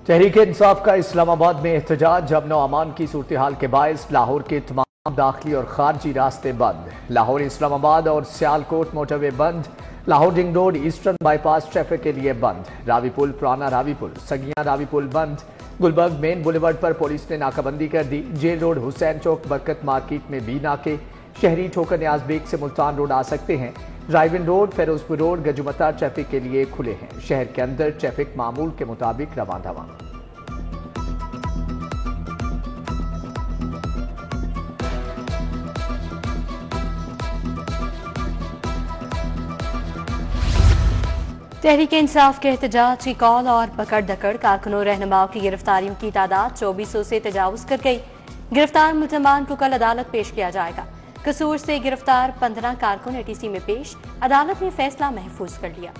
تحریک انصاف کا اسلام آباد میں احتجاج، امن و امان کی صورتحال کے باعث لاہور کے تمام داخلی اور خارجی راستے بند۔ لاہور اسلام آباد اور سیالکوٹ موٹر وے بند، Lahore ring road eastern bypass traffic کے لیے بند، راوی پل، پرانا راوی پل، سگیاں راوی پل بند، گلبرگ مین بولیورڈ پر پولیس نے ناکہ بندی کر دی، جیل روڈ، حسین چوک، برکت مارکیٹ میں بھی ناکے، شہری ٹھوکر نیاز بیگ سے ملتان روڈ آ سکتے ہیں، ڈرائیون روڈ، فیروز پور روڈ، گجمتا ٹریفک کے لیے کھلے ہیں، شہر کے اندر ٹریفک معمول کے مطابق رواں دواں۔ تحریک انصاف کے احتجاج کی کال اور پکڑ دکڑ، کارکنوں رہنماؤں کی گرفتاریوں کی تعداد 2400 سے تجاوز کر گئی۔ گرفتار ملزمان کو کل عدالت پیش کیا جائے گا۔ قصور سے گرفتار 15 کارکن اے ٹی سی میں پیش، عدالت نے فیصلہ محفوظ کر لیا۔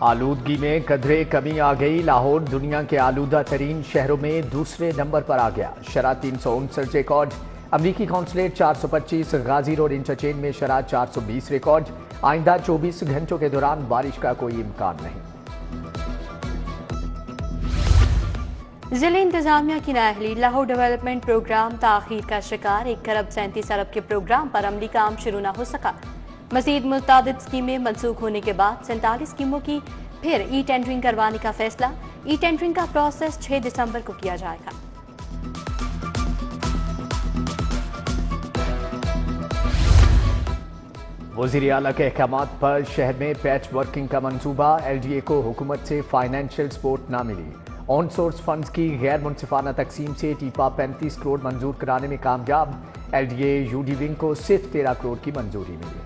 آلودگی میں قدرے کمی آ گئی، لاہور دنیا کے آلودہ ترین شہروں میں دوسرے نمبر پر آ گیا، شرح 359 ریکارڈ، امریکی کونسلیٹ 425، غازی روڈ انٹرچینج میں شرح 420 ریکارڈ، آئندہ 24 گھنٹوں کے دوران بارش کا کوئی امکان نہیں۔ ضلع انتظامیہ کی نااہلی، لاہور ڈیولپمنٹ پروگرام تاخیر کا شکار، 1 ارب 37 ارب کے پروگرام پر عملی کام شروع نہ ہو سکا۔ مزید متعدد اسکیمیں منسوخ ہونے کے بعد 47 اسکیموں کی پھر ای ٹینڈرنگ کروانے کا فیصلہ، ای ٹینڈرنگ کا پروسیس 6 دسمبر کو کیا جائے گا۔ وزیر اعلیٰ کے احکامات پر شہر میں پیچ ورکنگ کا منصوبہ، ایل ڈی اے کو حکومت سے فائنینشیل سپورٹ نہ ملی، آن سورس فنڈز کی غیر منصفانہ تقسیم سے ٹیپا 35 کروڑ منظور کرانے میں کامیاب، L D A U D wing کو صرف 13 کروڑ کی منظوری ملی۔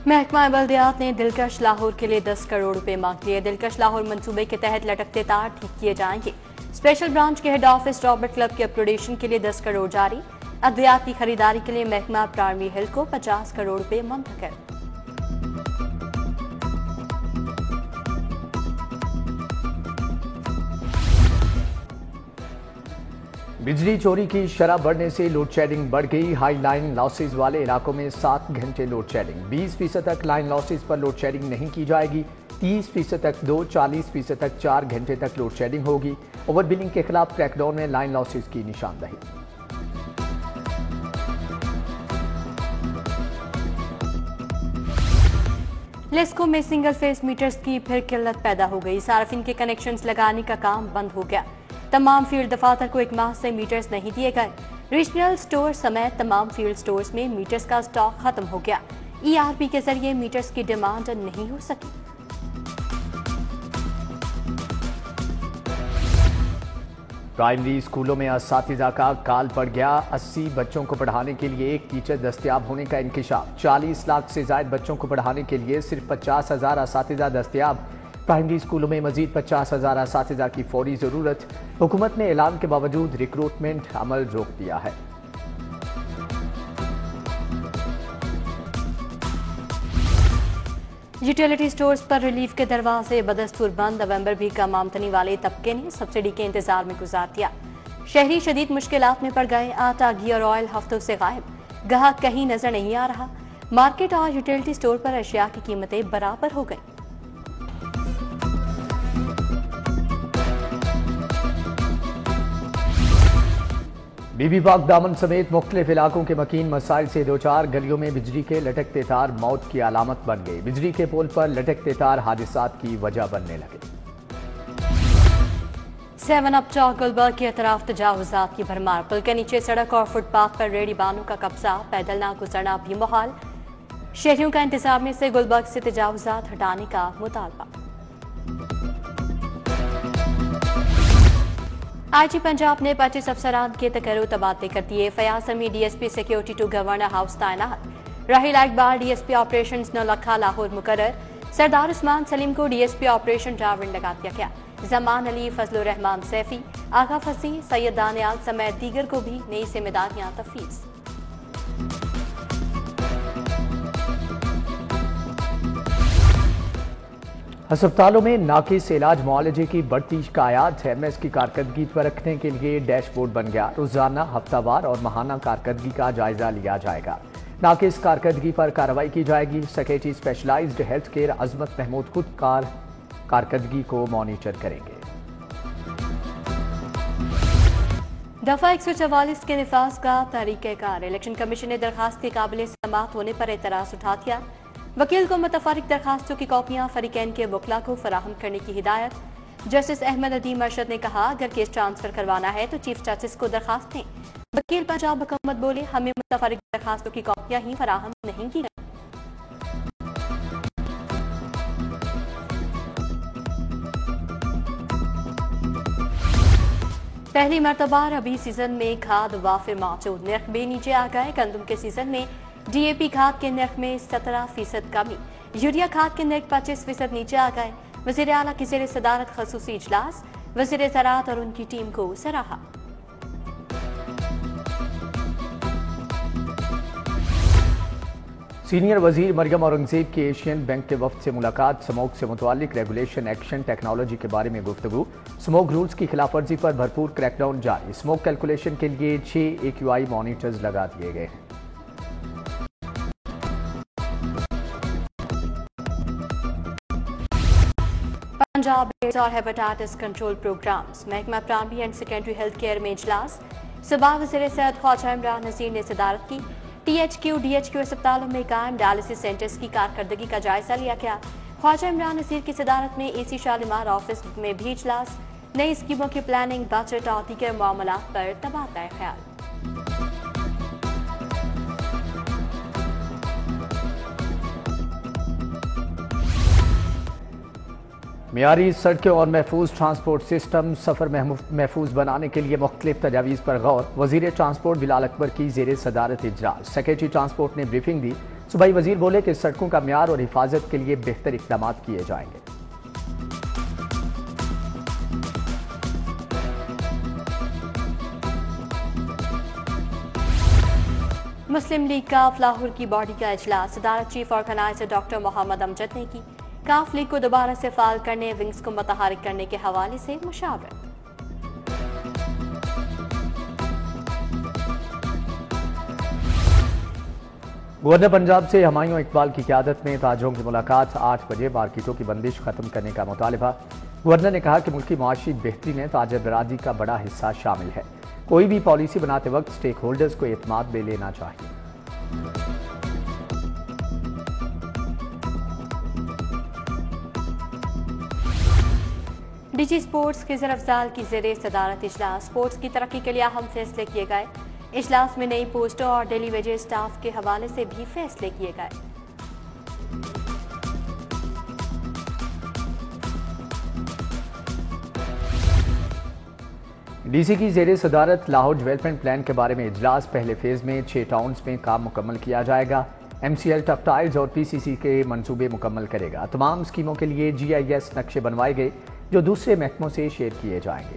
محکمہ بلدیات نے دلکش لاہور کے لیے 10 کروڑ روپے مانگ لیے۔ دلکش لاہور منصوبے کے تحت لٹکتے تار ٹھیک کیے جائیں گے۔ اسپیشل برانچ کے ہیڈ آفس رابرٹ کلب کے اپگریڈیشن کے لیے 10 کروڑ جاری۔ ادویات کی خریداری کے لیے محکمہ پرائمری ہیلتھ کو 50 کروڑ روپے منتقل۔ بجلی چوری کی شرح بڑھنے سے لوڈ شیڈنگ بڑھ گئی، ہائی لائن لاسز والے علاقوں میں 7 گھنٹے لوڈ شیڈنگ، 20% تک لائن لاسز پر لوڈ شیڈنگ نہیں کی جائے گی، 30% تک 2، 40% تک 4 گھنٹے تک لوڈ شیڈنگ ہوگی۔ اوور بلنگ کے خلاف کریک ڈاؤن میں لائن لاسز کی نشاندہی۔ لیسکو میں سنگل فیس میٹرز کی پھر قلت پیدا ہو گئی، صارفین کے کنیکشنز لگانے کا کام بند ہو گیا۔ تمام فیلڈ دفاتر کو 1 ماہ سے میٹرز نہیں دیے گئے۔ ریجنل سٹور سمیت تمام فیلڈ سٹورز میں میٹرز کا سٹاک ختم ہو گیا۔ ای آر پی کے ذریعے میٹرز کی ڈیمانڈ نہیں ہو سکی۔ پرائمری اسکولوں میں اساتذہ کا کال پڑ گیا، 80 بچوں کو پڑھانے کے لیے 1 ٹیچر دستیاب ہونے کا انکشاف، 40 لاکھ سے زائد بچوں کو پڑھانے کے لیے صرف 50,000 اساتذہ دستیاب۔ پرائمری اسکولوں میں مزید 50,000 اساتذہ کی فوری ضرورت، حکومت نے اعلان کے باوجود ریکروٹمنٹ عمل روک دیا ہے۔ یوٹیلیٹی سٹورز پر ریلیف کے دروازے بدستور بند، نومبر بھی کم آمدنی والے طبقے نے سبسڈی کے انتظار میں گزار دیا۔ شہری شدید مشکلات میں پڑ گئے، آٹا، گھی اور آئل ہفتوں سے غائب، گاہک کہیں نظر نہیں آ رہا، مارکیٹ اور یوٹیلیٹی سٹور پر اشیاء کی قیمتیں برابر ہو گئیں۔ بی بی پاک دامن سمیت مختلف علاقوں کے مکین مسائل سے دوچار، گلیوں میں بجلی کے لٹکتے تار موت کی علامت بن گئے، بجلی کے پول پر لٹکتے تار حادثات کی وجہ بننے لگے۔ 7 اپ چوک گلبرگ کے اطراف تجاوزات کی بھرمار، پل کے نیچے سڑک اور فٹ پاتھ پر ریڑھی بانوں کا قبضہ، پیدل نہ گزرنا بھی محال، شہریوں کا انتظامیہ سے گلبرگ سے تجاوزات ہٹانے کا مطالبہ۔ آئی جی پنجاب نے 25 افسران کے تقرر و تبادلے کر دیے، Fayyaz Ami D S P security to governor house تعینات، Raheel Iqbal D S P operations Naulakha Lahore مقرر، سردار عثمان سلیم کو ڈی ایس پی آپریشن ڈراون لگا دیا گیا، زمان علی، فضل الرحمان سیفی، آغا فصیح، سید دانیال سمیت دیگر کو بھی نئی ذمہ داریاں تفویض۔ ہسپتالوں میں ناقص علاج معالجے کی بڑھتی شکایات، ایم ایس کی کارکردگی پر رکھنے کے لیے ڈیش بورڈ بن گیا، روزانہ، ہفتہ وار اور ماہانہ کارکردگی کا جائزہ لیا جائے گا۔ ناقص کارکردگی پر کارروائی کی جائے گی۔ سیکریٹری اسپیشلائزڈ ہیلتھ کیئر عظمت محمود خود کارکردگی کو مانیٹر کریں گے۔ دفعہ 144 کے نفاذ کا طریقہ کار۔ الیکشن کمیشن نے درخواست کے قابل سماعت ہونے پر اعتراض اٹھا دیا۔ وکیل کو متفرق درخواستوں کی کاپیاں فریقین کے وکلاء کو فراہم کرنے کی ہدایت۔ جسٹس احمد ندیم ارشد نے کہا اگر کیس ٹرانسفر کروانا ہے تو چیف جسٹس کو درخواست دیں۔ وکیل پنجاب حکومت بولے ہمیں متفرق درخواستوں کی کاپیاں ہی فراہم نہیں کی گئیں۔ پہلی مرتبہ ربی سیزن میں کھاد وافر موجود، نرخ بھی نیچے آ گئے۔ گندم کے سیزن میں ڈی اے پی کھاد کے نرخ میں 17% کمی، یوریا کھاد کے نرخ 25% نیچے آ گئے۔ وزیر اعلیٰ کی زیر صدارت خصوصی اجلاس، وزیر زراعت اور ان کی ٹیم کو سراہا۔ سینئر وزیر مریم اورنگزیب کی ایشین بینک کے وفد سے ملاقات، سموگ سے متعلق ریگولیشن ایکشن ٹیکنالوجی کے بارے میں گفتگو۔ سموگ رولز کی خلاف ورزی پر بھرپور کریک ڈاؤن جاری، سموگ کیلکولیشن کے لیے 6 AQI مانیٹرز لگا دیے گئے ہیں۔ پنجاب ایڈز اور ہیپاٹائٹس کنٹرول پروگرامز، محکمہ primary and secondary health care میں اجلاس، صوبہ وزیر صحت خواجہ عمران نذیر نے صدارت کی۔ THQ DHQ اسپتالوں میں قائم ڈائلسس سینٹرز کی کارکردگی کا جائزہ لیا گیا۔ خواجہ عمران نذیر کی صدارت میں AC شالیمار آفس میں بھی اجلاس، نئی اسکیموں کی پلاننگ، بجٹ اور دیگر معاملات پر تبادلہ خیال۔ معیاری سڑکیں اور محفوظ ٹرانسپورٹ سسٹم، سفر محفوظ بنانے کے لیے مختلف تجاویز پر غور، وزیر ٹرانسپورٹ بلال اکبر کی زیر صدارت اجلاس، سیکریٹری ٹرانسپورٹ نے بریفنگ دی۔ صوبائی وزیر بولے کہ سڑکوں کا معیار اور حفاظت کے لیے بہتر اقدامات کیے جائیں گے۔ مسلم لیگ کاف لاہور کی باڈی کا اجلاس، صدارت چیف آرگنائزر ڈاکٹر محمد امجد نے کی۔ کاف لیگ کو دوبارہ سے فعال کرنے، ونگز کو متحرک کرنے کے حوالے سے مشاورت۔ گورنر پنجاب سے ہمایوں اقبال کی قیادت میں تاجروں کی ملاقات، 8 بجے مارکیٹوں کی بندش ختم کرنے کا مطالبہ۔ گورنر نے کہا کہ ملکی معاشی بہتری میں تاجر برادری کا بڑا حصہ شامل ہے، کوئی بھی پالیسی بناتے وقت سٹیک ہولڈرز کو اعتماد میں لینا چاہیے۔ ڈی جی سپورٹس خضر افضال کی زیر صدارت اجلاس، سپورٹس کی ترقی کے لیے اہم فیصلے کیے گئے۔ اجلاس میں نئی پوسٹوں اور ڈیلی ویجز سٹاف کے حوالے سے بھی فیصلے کیے گئے۔ ڈی سی کی زیر صدارت لاہور ڈیولپمنٹ پلان کے بارے میں اجلاس، پہلے فیز میں 6 ٹاؤنز میں کام مکمل کیا جائے گا۔ MCL ٹف ٹائلز اور PCC کے منصوبے مکمل کرے گا۔ تمام اسکیموں کے لیے GIS نقشے بنوائے گئے جو دوسرے محکموں سے شیئر کیے جائیں گے۔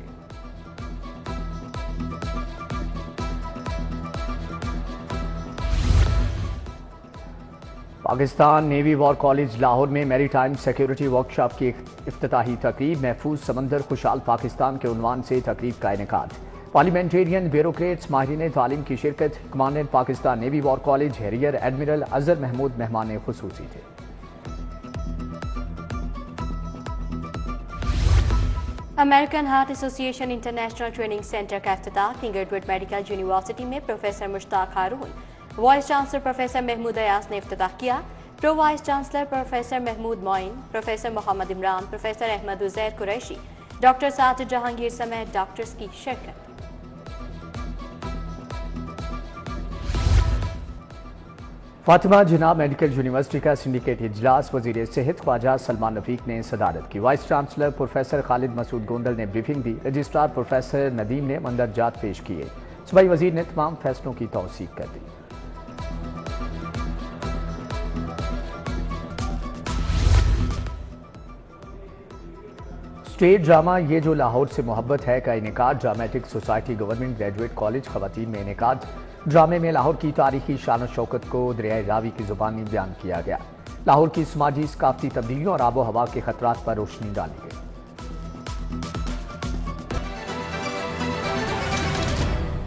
Pakistan navy war college Lahore میں میری ٹائم سیکیورٹی ورکشاپ کی افتتاحی تقریب، محفوظ سمندر خوشحال پاکستان کے عنوان سے تقریب کا انعقاد۔ پارلیمنٹرین، بیوروکریٹس، ماہرین تعلیم کی شرکت۔ Commandant Pakistan navy war college rear admiral Azhar Mahmood مہمان خصوصی تھے۔ امریکن ہارٹ ایسوسی ایشن انٹرنیشنل ٹریننگ سینٹر کا افتتاح، کنگ ایڈورڈ میڈیکل یونیورسٹی میں professor Mushtaq Haroon, vice chancellor professor Mahmood Ayaz نے افتتاح کیا۔ Pro vice chancellor professor Mahmood Moin, professor Muhammad Imran, professor Ahmed Uzair Qureshi, doctor Sajid Jahangir سمیت ڈاکٹرز کی شرکت۔ فاطمہ جناح میڈیکل یونیورسٹی کا سنڈیکیٹ اجلاس، وزیر صحت خواجہ سلمان رفیق نے صدارت کی۔ Vice chancellor professor Khalid Masood Gondal نے بریفنگ دی۔ رجسٹرار پروفیسر ندیم نے مندرجات پیش کیے۔ صوبائی وزیر نے تمام فیصلوں کی توثیق کر دی۔ اسٹیج ڈرامہ یہ جو لاہور سے محبت ہے کا انعقاد، dramatic society government graduate college خواتین میں انعقاد۔ ڈرامے میں لاہور کی تاریخی شان و شوکت کو دریائے راوی کی زبانی بیان کیا گیا۔ لاہور کی سماجی ثقافتی تبدیلیوں اور آب و ہوا کے خطرات پر روشنی ڈالی گئی۔